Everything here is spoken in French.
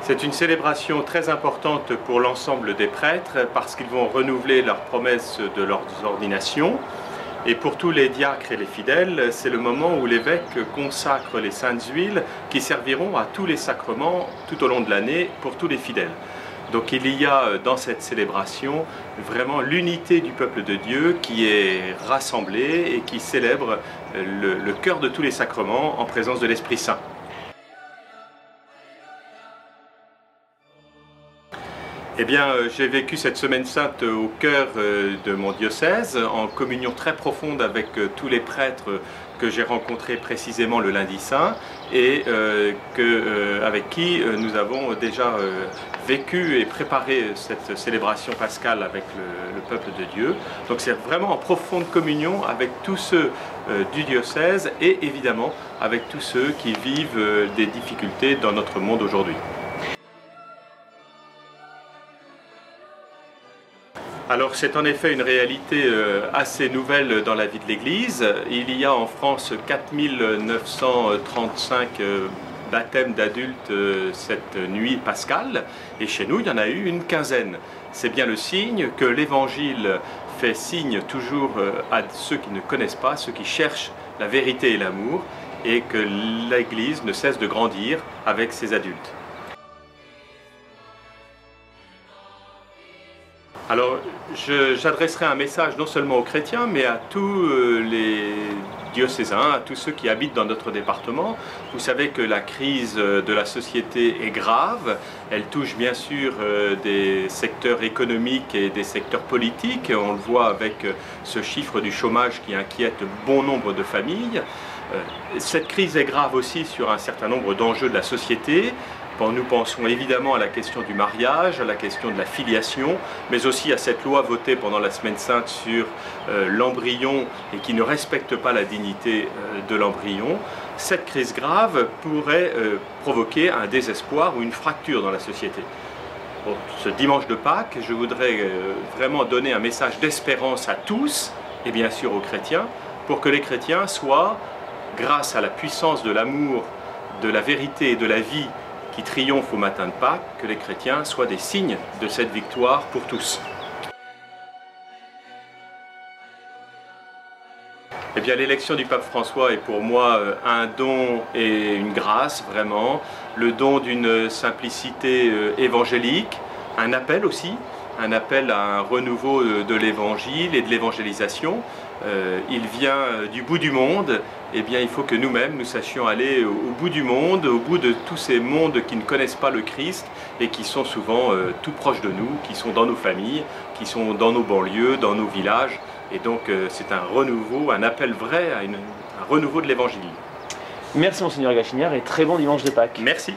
C'est une célébration très importante pour l'ensemble des prêtres parce qu'ils vont renouveler leurs promesses de leurs ordinations. Et pour tous les diacres et les fidèles, c'est le moment où l'évêque consacre les saintes huiles qui serviront à tous les sacrements tout au long de l'année pour tous les fidèles. Donc il y a dans cette célébration vraiment l'unité du peuple de Dieu qui est rassemblé et qui célèbre le cœur de tous les sacrements en présence de l'Esprit Saint. Eh bien, j'ai vécu cette Semaine Sainte au cœur de mon diocèse, en communion très profonde avec tous les prêtres que j'ai rencontrés précisément le lundi saint et avec qui nous avons déjà vécu et préparé cette célébration pascale avec le peuple de Dieu. Donc c'est vraiment en profonde communion avec tous ceux du diocèse et évidemment avec tous ceux qui vivent des difficultés dans notre monde aujourd'hui. Alors c'est en effet une réalité assez nouvelle dans la vie de l'Église. Il y a en France 4935 baptêmes d'adultes cette nuit pascale et chez nous il y en a eu une quinzaine. C'est bien le signe que l'Évangile fait signe toujours à ceux qui ne connaissent pas, ceux qui cherchent la vérité et l'amour et que l'Église ne cesse de grandir avec ses adultes. Alors, j'adresserai un message non seulement aux chrétiens, mais à tous les diocésains, à tous ceux qui habitent dans notre département. Vous savez que la crise de la société est grave. Elle touche bien sûr des secteurs économiques et des secteurs politiques. On le voit avec ce chiffre du chômage qui inquiète bon nombre de familles. Cette crise est grave aussi sur un certain nombre d'enjeux de la société. Nous pensons évidemment à la question du mariage, à la question de la filiation, mais aussi à cette loi votée pendant la Semaine Sainte sur l'embryon et qui ne respecte pas la dignité de l'embryon. Cette crise grave pourrait provoquer un désespoir ou une fracture dans la société. Pour ce dimanche de Pâques, je voudrais vraiment donner un message d'espérance à tous, et bien sûr aux chrétiens, pour que les chrétiens soient, grâce à la puissance de l'amour, de la vérité et de la vie, qui triomphe au matin de Pâques, que les chrétiens soient des signes de cette victoire pour tous. Eh bien, l'élection du pape François est pour moi un don et une grâce, vraiment. Le don d'une simplicité évangélique, un appel aussi, un appel à un renouveau de l'évangile et de l'évangélisation. Il vient du bout du monde, eh bien il faut que nous-mêmes nous sachions aller au bout du monde, au bout de tous ces mondes qui ne connaissent pas le Christ et qui sont souvent tout proches de nous, qui sont dans nos familles, qui sont dans nos banlieues, dans nos villages. Et donc c'est un renouveau, un appel vrai à un renouveau de l'évangile. Merci Monseigneur Gachinière et très bon dimanche de Pâques. Merci.